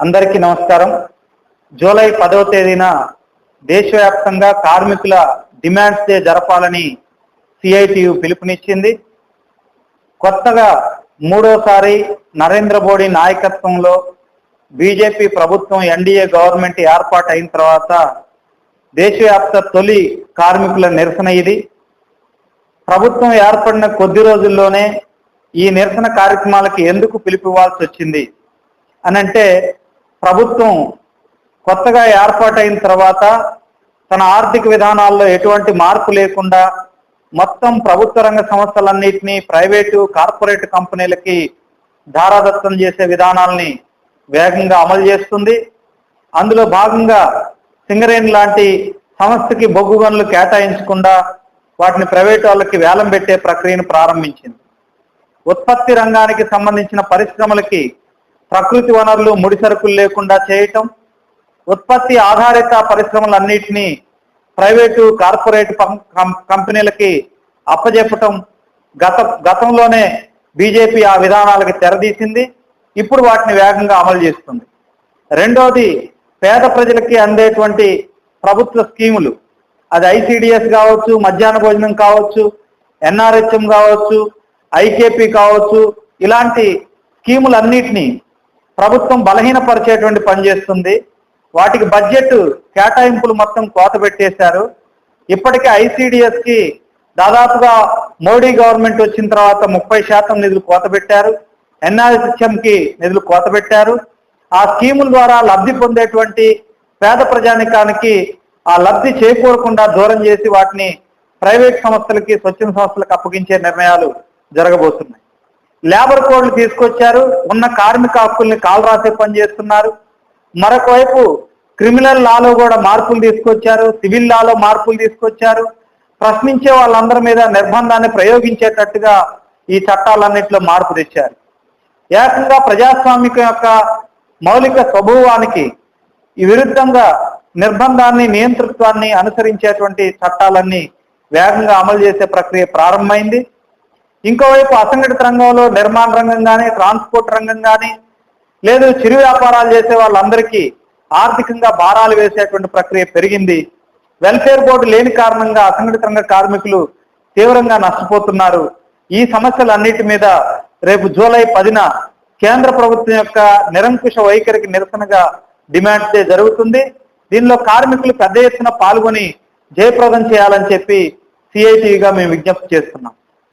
అందరికీ నమస్కారం. జూలై 10వ తేదీన దేశవ్యాప్తంగా కార్మికుల డిమాండ్స్ డే జరపాలని సిఐటియు పిలుపునిచ్చింది. కొత్తగా మూడోసారి నరేంద్ర మోడీ నాయకత్వంలో బీజేపీ ప్రభుత్వం ఎన్డీఏ గవర్నమెంట్ ఏర్పాటు అయిన తర్వాత దేశవ్యాప్త తొలి కార్మికుల నిరసన ఇది. ప్రభుత్వం ఏర్పడిన కొద్ది రోజుల్లోనే ఈ నిరసన కార్యక్రమాలకి ఎందుకు పిలుపువ్వాల్సి వచ్చింది అనంటే, ప్రభుత్వం కొత్తగా ఏర్పాటైన తర్వాత తన ఆర్థిక విధానాల్లో ఎటువంటి మార్పు లేకుండా మొత్తం ప్రభుత్వ రంగ సంస్థలన్నింటినీ ప్రైవేటు కార్పొరేట్ కంపెనీలకి ధారాదత్తం చేసే విధానాలని వేగంగా అమలు చేస్తుంది. అందులో భాగంగా సింగరేణి లాంటి సంస్థకి బొగ్గు గనులు కేటాయించకుండా వాటిని ప్రైవేటు వాళ్ళకి వేలం పెట్టే ప్రక్రియను ప్రారంభించింది. ఉత్పత్తి రంగానికి సంబంధించిన పరిశ్రమలకి ప్రకృతి వనరులు ముడి సరుకులు లేకుండా చేయటం, ఉత్పత్తి ఆధారిత పరిశ్రమలన్నింటినీ ప్రైవేటు కార్పొరేట్ కంపెనీలకి అప్పజెప్పటం గతంలోనే బీజేపీ ఆ విధానాలకి తెరదీసింది. ఇప్పుడు వాటిని వేగంగా అమలు చేస్తుంది. రెండోది, పేద ప్రజలకి అందేటువంటి ప్రభుత్వ స్కీములు, అది ఐసిడిఎస్ కావచ్చు, మధ్యాహ్న భోజనం కావచ్చు, ఎన్ఆర్హెచ్ఎం కావచ్చు, ఐకేపీ కావచ్చు, ఇలాంటి స్కీములన్నిటినీ ప్రభుత్వం బలహీనపరిచేటువంటి పని చేస్తుంది. వాటికి బడ్జెట్ కేటాయింపులు మొత్తం కోత పెట్టేశారు. ఇప్పటికే ఐసిడిఎస్కి దాదాపుగా మోడీ గవర్నమెంట్ వచ్చిన తర్వాత 30% నిధులు కోత పెట్టారు. ఎన్ఆర్హెచ్ఎంకి నిధులు కోత పెట్టారు. ఆ స్కీముల ద్వారా లబ్ధి పొందేటువంటి పేద ప్రజానికానికి ఆ లబ్ధి చేకూరకుండా దూరం చేసి వాటిని ప్రైవేట్ సంస్థలకి, స్వచ్ఛంద సంస్థలకు అప్పగించే నిర్ణయాలు జరగబోతున్నాయి. లేబర్ కోడ్లు తీసుకొచ్చారు. ఉన్న కార్మిక హక్కుల్ని కాలరాసే పని చేస్తున్నారు. మరొక వైపు క్రిమినల్ లాలో కూడా మార్పులు తీసుకొచ్చారు, సివిల్ లాలో మార్పులు తీసుకొచ్చారు. ప్రశ్నించే వాళ్ళందరి మీద నిర్బంధాన్ని ప్రయోగించేటట్టుగా ఈ చట్టాలన్నింటిలో మార్పు తెచ్చారు. ఏకంగా ప్రజాస్వామికం యొక్క మౌలిక స్వభావానికి ఈ విరుద్ధంగా నిర్బంధాన్ని, నియంతృత్వాన్ని అనుసరించేటువంటి చట్టాలన్నీ వేగంగా అమలు చేసే ప్రక్రియ ప్రారంభమైంది. ఇంకోవైపు అసంఘటిత రంగంలో నిర్మాణ రంగం కానీ, ట్రాన్స్పోర్ట్ రంగం కానీ, లేదు చిరు వ్యాపారాలు చేసే వాళ్ళందరికీ ఆర్థికంగా భారాలు వేసేటువంటి ప్రక్రియ పెరిగింది. వెల్ఫేర్ బోర్డు లేని కారణంగా అసంఘటిత రంగ కార్మికులు తీవ్రంగా నష్టపోతున్నారు. ఈ సమస్యలన్నిటి మీద రేపు జూలై 10న కేంద్ర ప్రభుత్వం యొక్క నిరంకుశ వైఖరికి నిరసనగా డిమాండ్ డే జరుగుతుంది. దీనిలో కార్మికులు పెద్ద ఎత్తున పాల్గొని జయప్రదం చేయాలని చెప్పి సిఐటిగా మేము విజ్ఞప్తి చేస్తున్నాం.